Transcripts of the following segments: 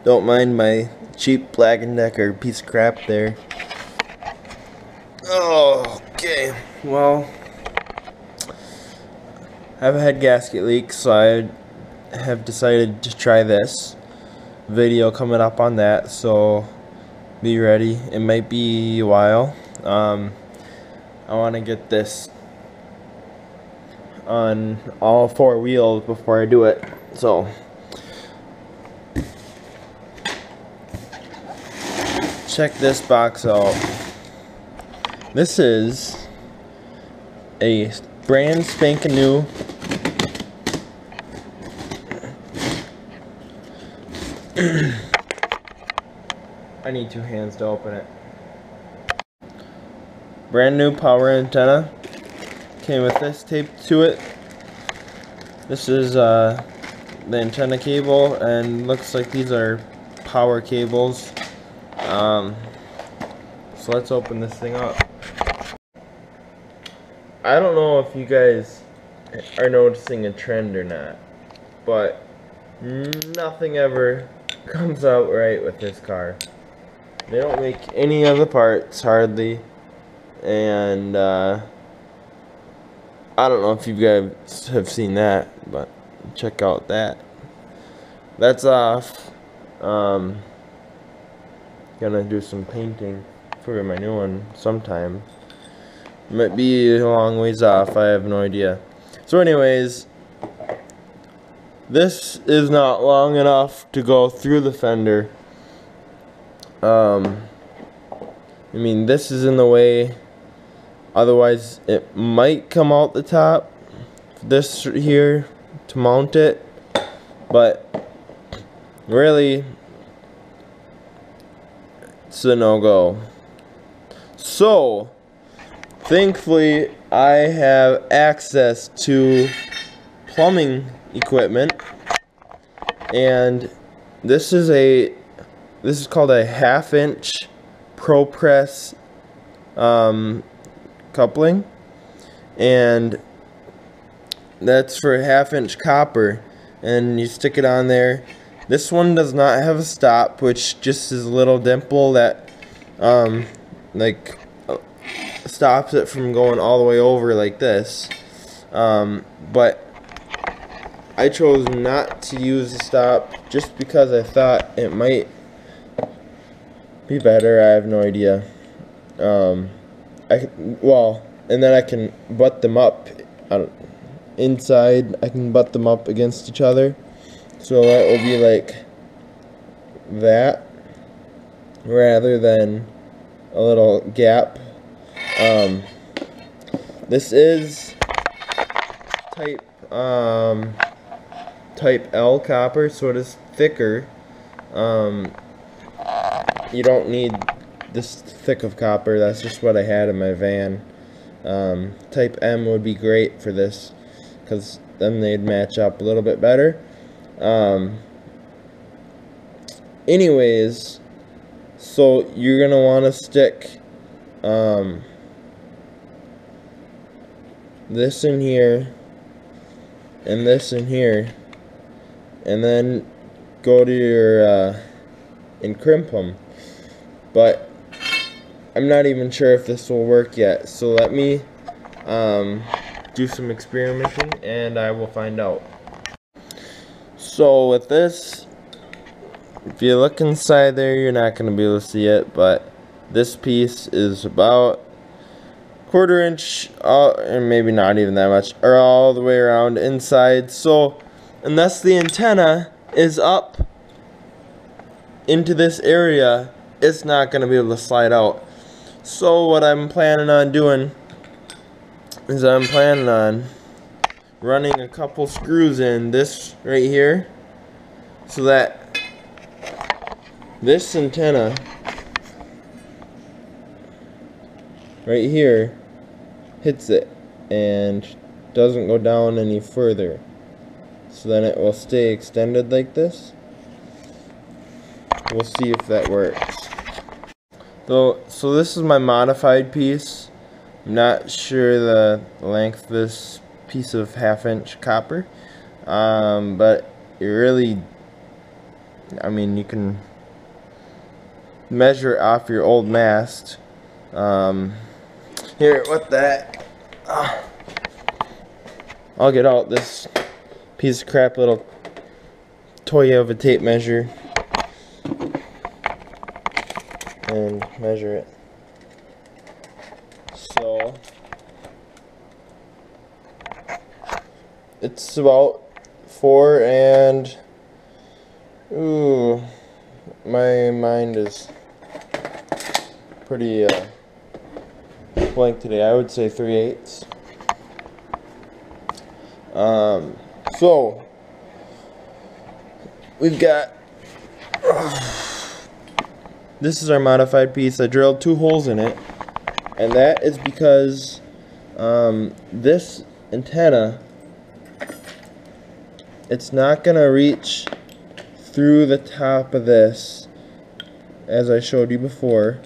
Don't mind my cheap Black & Decker piece of crap there. Oh, okay. Well, I've had gasket leaks, so I have decided to try this. Video coming up on that, so be ready. It might be a while. I want to get this on all four wheels before I do it. So check this box out. This is a brand spanking new I need two hands to open it. Brand new power antenna. Came with this taped to it. This is the antenna cable, and looks like these are power cables. So let's open this thing up. I don't know if you guys are noticing a trend or not, but nothing ever comes out right with this car. They don't make any of the parts hardly, and I don't know if you guys have seen that, but check out that. That's off. Gonna do some painting for my new one sometime. Might be a long ways off, I have no idea. So anyways, this is not long enough to go through the fender. I mean, this is in the way. Otherwise, it might come out the top. This here to mount it, but really, it's a no-go. So, thankfully, I have access to plumbing equipment, and this is called a 1/2 inch ProPress coupling, and that's for 1/2 inch copper, and you stick it on there. This one does not have a stop, which just is a little dimple that stops it from going all the way over like this, but I chose not to use the stop just because I thought it might be better. I have no idea. And then I can butt them up inside. I can butt them up against each other, so that will be like that rather than a little gap. This is type L copper, so it is thicker. You don't need this thick of copper. That's just what I had in my van. Type M would be great for this, because then they'd match up a little bit better. Anyways, so you're gonna want to stick this in here and this in here, and then go to your and crimp them. But I'm not even sure if this will work yet, so let me do some experimenting and I will find out. So with this, if you look inside there, you're not going to be able to see it, but this piece is about 1/4 inch, and maybe not even that much, or all the way around inside. So unless the antenna is up into this area, it's not going to be able to slide out. So what I'm planning on doing is I'm planning on running a couple screws in this right here, so that this antenna right here hits it and doesn't go down any further, so then it will stay extended like this. We'll see if that works. So this is my modified piece. I'm not sure the length of this piece of 1/2 inch copper, but it really I mean, you can measure it off your old mast. Here, what the heck? I'll get out this piece of crap little toy of a tape measure and measure it. So it's about 4 and ooh, my mind is pretty blank today. I would say 3/8. So we've got this is our modified piece. I drilled 2 holes in it, and that is because this antenna, it's not gonna reach through the top of this, as I showed you before.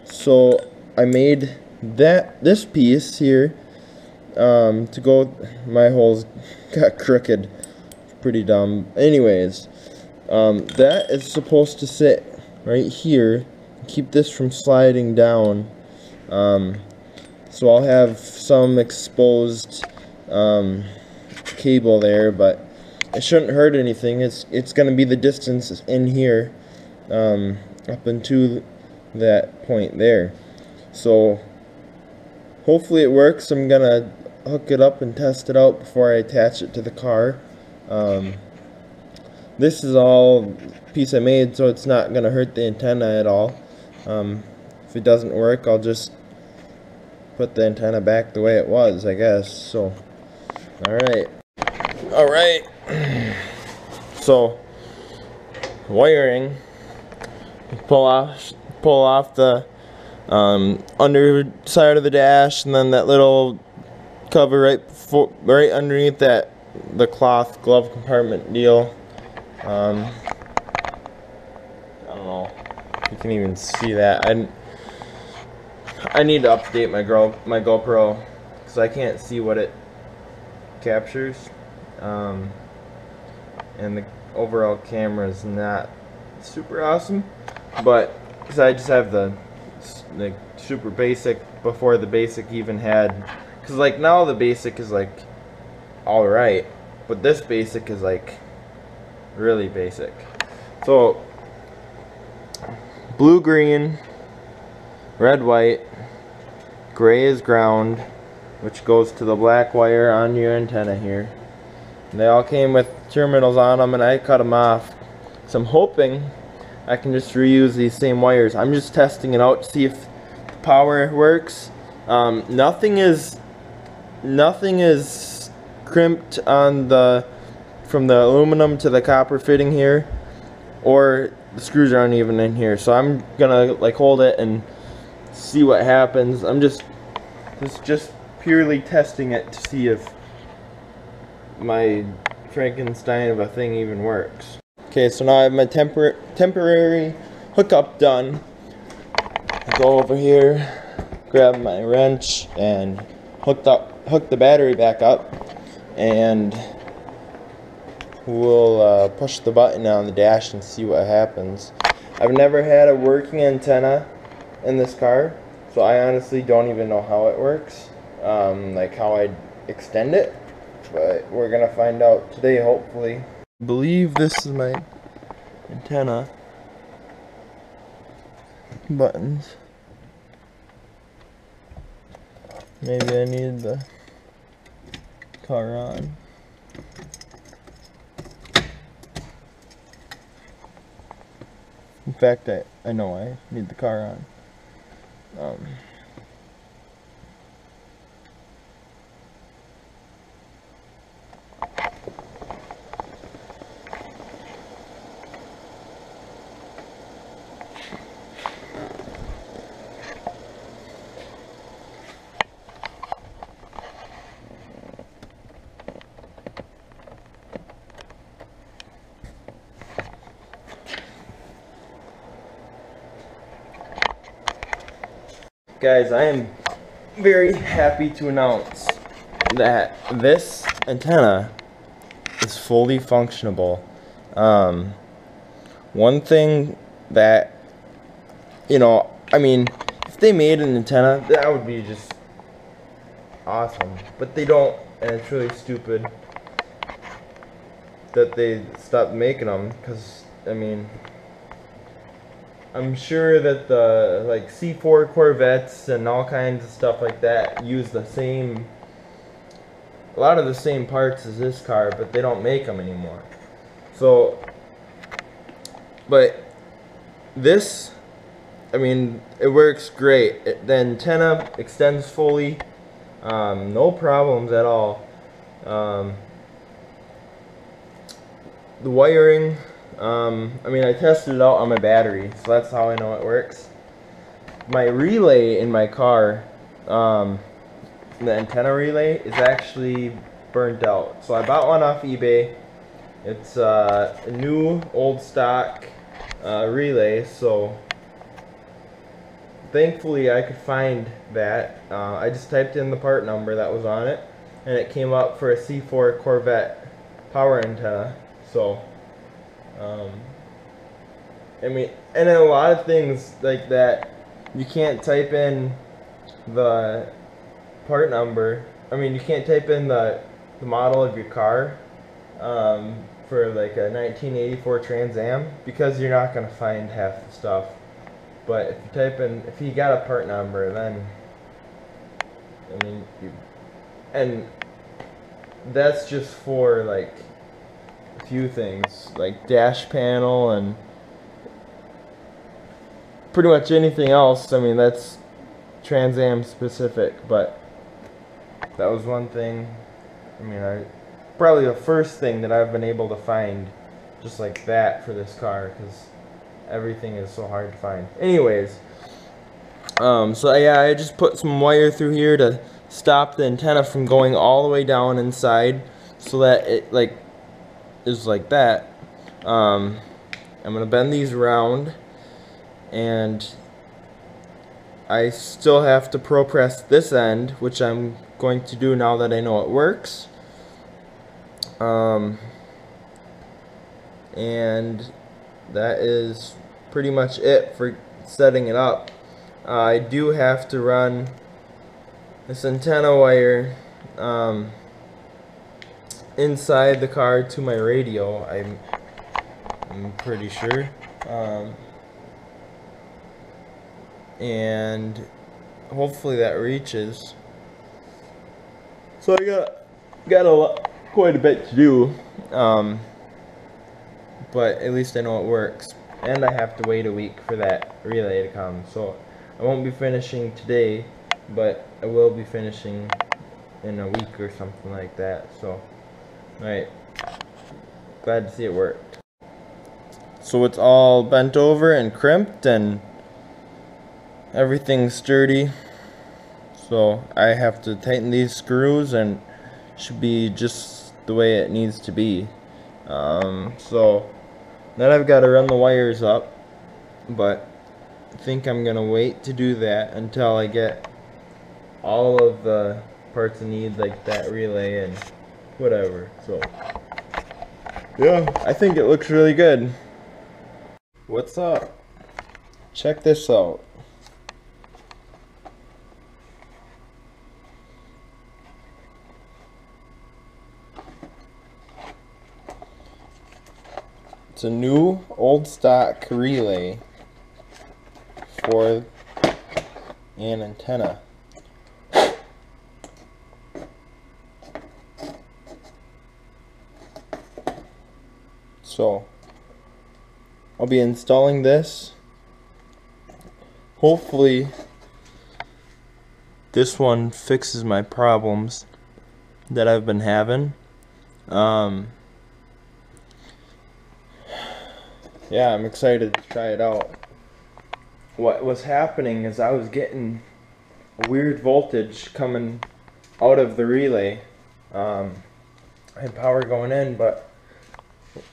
So I made this piece here to go. My holes got crooked, pretty dumb. Anyways, that is supposed to sit right here, keep this from sliding down. So I'll have some exposed cable there, but it shouldn't hurt anything. It's gonna be the distance in here up into that point there. So hopefully it works. I'm gonna hook it up and test it out before I attach it to the car. This is all piece I made, so it's not gonna hurt the antenna at all. If it doesn't work, I'll just put the antenna back the way it was, I guess. So alright. So wiring, pull off the underside of the dash, and then that little cover right underneath that, the cloth glove compartment deal. I don't know if you can even see that. I need to update my GoPro because I can't see what it captures, and the overall camera is not super awesome. But so I just have the super basic before the basic even had, because like now the basic is like alright, but this basic is like really basic. So blue, green, red, white, gray is ground, which goes to the black wire on your antenna here. And they all came with terminals on them, and I cut them off. So I'm hoping I can just reuse these same wires. I'm just testing it out to see if the power works. Nothing is crimped on from the aluminum to the copper fitting here, or the screws aren't even in here. So I'm gonna like hold it and see what happens. This is just purely testing it to see if my Frankenstein of a thing even works. Okay, so now I have my temporary hookup done. I'll go over here, grab my wrench, and hook the battery back up, and we'll push the button on the dash and see what happens. I've never had a working antenna in this car, so I honestly don't even know how it works, like how I'd extend it, but we're gonna find out today, hopefully. I believe this is my antenna buttons. Maybe I need the car on. In fact, I know I need the car on. Guys, I am very happy to announce that this antenna is fully functionable. One thing that, I mean, if they made an antenna, that would be just awesome. But they don't, and it's really stupid that they stopped making them, because, I mean, I'm sure that the, like, C4 Corvettes and all kinds of stuff like that use the same, a lot of the same parts as this car, but they don't make them anymore. So, but this, I mean, it works great. The antenna extends fully, no problems at all. The wiring, I mean, I tested it out on my battery, so that's how I know it works. My relay in my car, the antenna relay, is actually burnt out. So I bought one off eBay. It's a new old stock relay, so thankfully I could find that. I just typed in the part number that was on it, and it came up for a C4 Corvette power antenna. So, I mean, and then a lot of things like that, you can't type in the part number. I mean, you can't type in the model of your car for like a 1984 Trans Am, because you're not going to find half the stuff. But if you type in, if you got a part number, then, I mean, and that's just for like a few things, like dash panel and pretty much anything else. I mean, that's Trans Am specific, but that was one thing. I mean, probably the first thing that I've been able to find just like that for this car, because everything is so hard to find. Anyways, so yeah, I just put some wire through here to stop the antenna from going all the way down inside, so that it like is like that. I'm gonna bend these around, and I still have to pro press this end, which I'm going to do now that I know it works. And that is pretty much it for setting it up. I do have to run this antenna wire inside the car to my radio, I'm pretty sure. And hopefully that reaches. So I got quite a bit to do, but at least I know it works. And I have to wait a week for that relay to come, so I won't be finishing today, but I will be finishing in a week or something like that. So, alright, glad to see it worked. So it's all bent over and crimped and everything's sturdy, so I have to tighten these screws and it should be just the way it needs to be. So then I've got to run the wires up, but I think I'm gonna wait to do that until I get all of the parts I need, like that relay and whatever. So yeah, I think it looks really good. What's up? Check this out. It's a new old stock relay for an antenna. So I'll be installing this. Hopefully this one fixes my problems that I've been having. Yeah, I'm excited to try it out. What was happening is I was getting a weird voltage coming out of the relay. I had power going in, but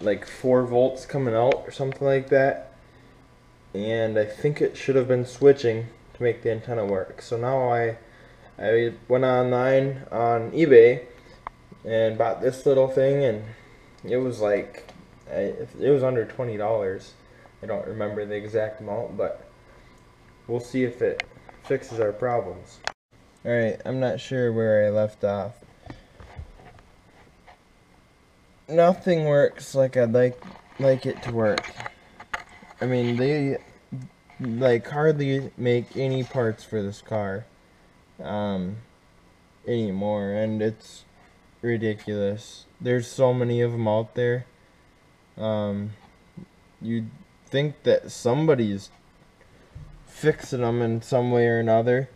like 4 volts coming out or something like that. And I think it should have been switching to make the antenna work. So now I went online on eBay and bought this little thing, and it was like It was under $20. I don't remember the exact amount, but we'll see if it fixes our problems. Alright, I'm not sure where I left off. Nothing works like I'd like it to work. I mean, they like hardly make any parts for this car anymore, and it's ridiculous. There's so many of them out there. You'd think that somebody's fixing them in some way or another.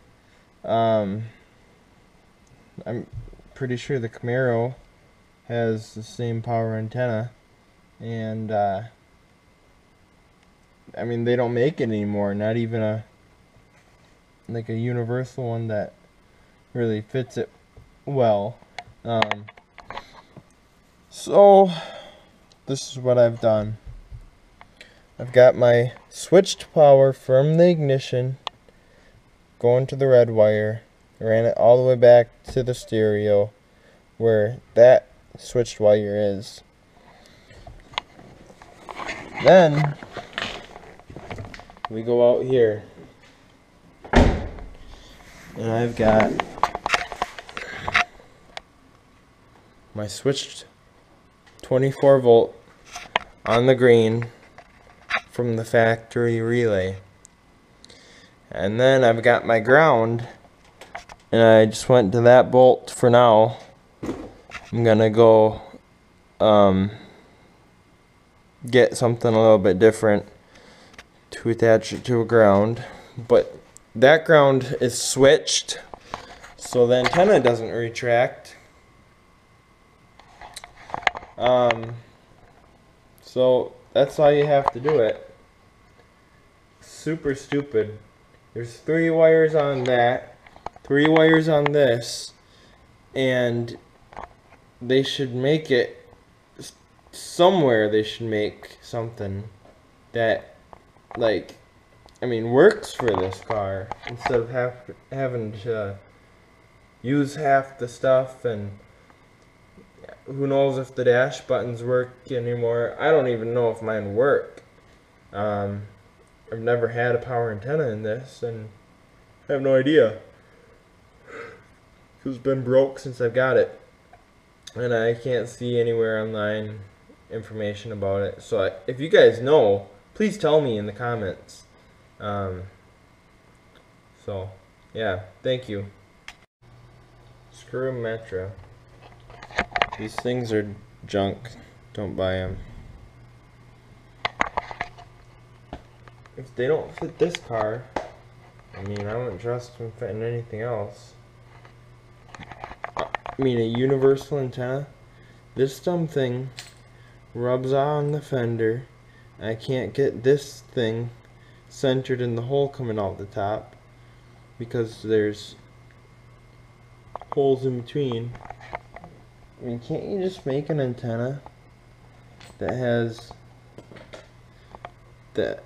I'm pretty sure the Camaro has the same power antenna, and I mean, they don't make it anymore, not even a universal one that really fits it well. So this is what I've done. I've got my switched power from the ignition going to the red wire, ran it all the way back to the stereo where that switched wire is. Then we go out here, and I've got my switched 24 volt on the green from the factory relay, and then I've got my ground, and I just went to that bolt for now. I'm gonna go get something a little bit different to attach it to a ground, but that ground is switched so the antenna doesn't retract. So that's how you have to do it. Super stupid. There's 3 wires on that, 3 wires on this, and they should make it somewhere. They should make something that, like, I mean, works for this car, instead of having to use half the stuff, and who knows if the dash buttons work anymore. I don't even know if mine work. I've never had a power antenna in this, and I have no idea. It's been broke since I've got it, and I can't see anywhere online information about it. So if you guys know, please tell me in the comments. So yeah, thank you. Screw Metra. These things are junk. Don't buy them. If they don't fit this car, I mean, I wouldn't trust them fitting anything else. I mean, a universal antenna. This dumb thing rubs on the fender. I can't get this thing centered in the hole coming out the top because there's holes in between. I mean, can't you just make an antenna that has the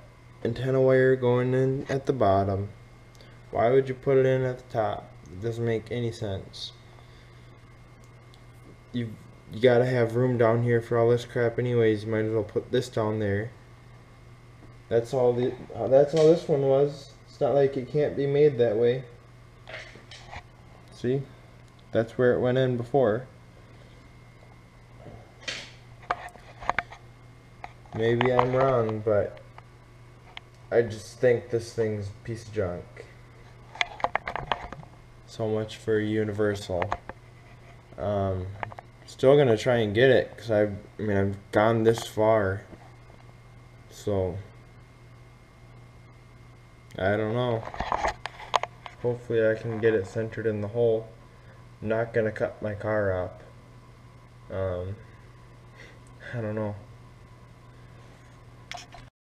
antenna wire going in at the bottom? Why would you put it in at the top? It doesn't make any sense. You gotta have room down here for all this crap anyways. You might as well put this down there. That's all this one was. It's not like it can't be made that way. See? That's where it went in before. Maybe I'm wrong, but I just think this thing's a piece of junk. So much for Universal. Still gonna try and get it, because I've gone this far. So I don't know. Hopefully I can get it centered in the hole. I'm not gonna cut my car up. I don't know.